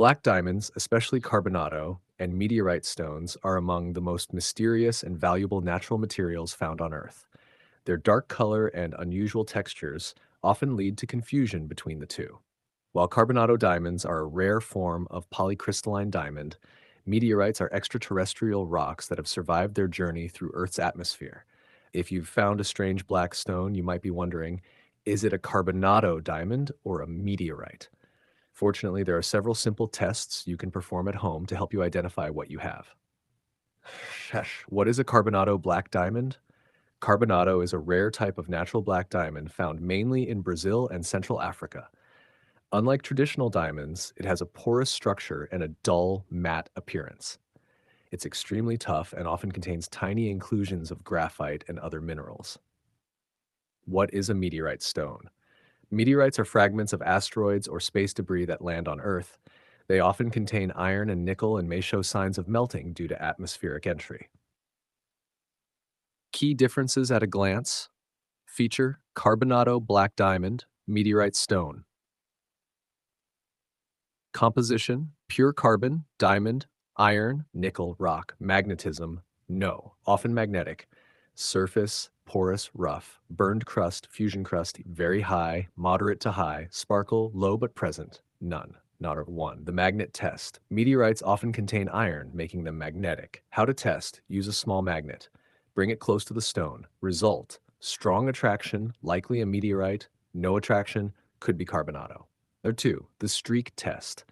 Black diamonds, especially Carbonado and meteorite stones, are among the most mysterious and valuable natural materials found on Earth. Their dark color and unusual textures often lead to confusion between the two. While Carbonado diamonds are a rare form of polycrystalline diamond, meteorites are extraterrestrial rocks that have survived their journey through Earth's atmosphere. If you've found a strange black stone, you might be wondering, is it a Carbonado diamond or a meteorite? Fortunately, there are several simple tests you can perform at home to help you identify what you have. Shesh. What is a Carbonado black diamond? Carbonado is a rare type of natural black diamond found mainly in Brazil and Central Africa. Unlike traditional diamonds, it has a porous structure and a dull, matte appearance. It's extremely tough and often contains tiny inclusions of graphite and other minerals. What is a meteorite stone? Meteorites are fragments of asteroids or space debris that land on Earth. They often contain iron and nickel and may show signs of melting due to atmospheric entry. Key differences at a glance: feature Carbonado black diamond, meteorite stone. Composition: pure carbon, diamond, iron, nickel, rock. Magnetism: no, often magnetic. Surface: porous, rough. Burned crust, fusion crust, very high, moderate to high. Sparkle: low but present, none. Not a one. The magnet test. Meteorites often contain iron, making them magnetic. How to test: use a small magnet. Bring it close to the stone. Result: strong attraction, likely a meteorite. No attraction, could be Carbonado. Or two, the streak test.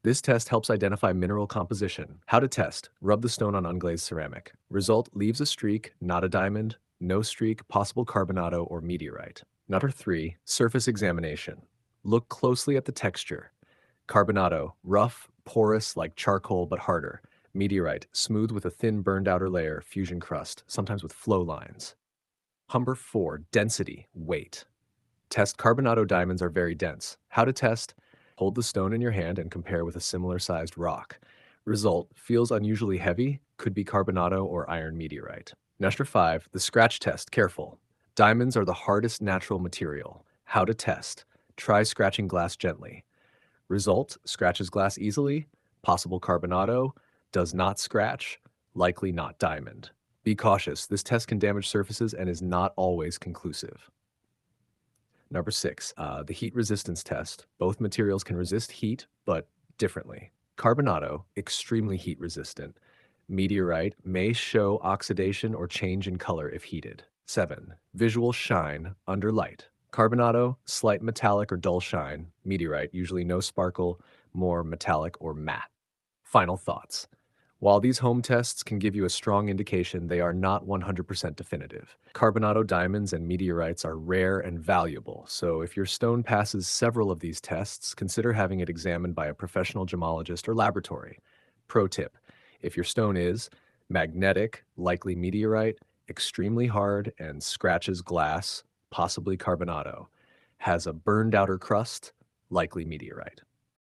This test helps identify mineral composition. How to test: rub the stone on unglazed ceramic. Result: leaves a streak, not a diamond. No streak, possible Carbonado or meteorite. Number three, surface examination. Look closely at the texture. Carbonado: rough, porous like charcoal but harder. Meteorite: smooth with a thin burned outer layer, fusion crust, sometimes with flow lines. Number four, density, weight. Test Carbonado diamonds are very dense. How to test: hold the stone in your hand and compare with a similar sized rock. Result: feels unusually heavy, could be Carbonado or iron meteorite. Number five, the scratch test. Careful. Diamonds are the hardest natural material. How to test: try scratching glass gently. Result: scratches glass easily, possible Carbonado, does not scratch, likely not diamond. Be cautious, this test can damage surfaces and is not always conclusive. Number six, the heat resistance test. Both materials can resist heat, but differently. Carbonado, extremely heat resistant. Meteorite may show oxidation or change in color if heated. Seven, visual shine under light. Carbonado, slight metallic or dull shine. Meteorite, usually no sparkle, more metallic or matte. Final thoughts. While these home tests can give you a strong indication, they are not 100% definitive. Carbonado diamonds and meteorites are rare and valuable, so if your stone passes several of these tests, consider having it examined by a professional gemologist or laboratory. Pro tip: if your stone is magnetic, likely meteorite, extremely hard and scratches glass, possibly Carbonado, has a burned outer crust, likely meteorite.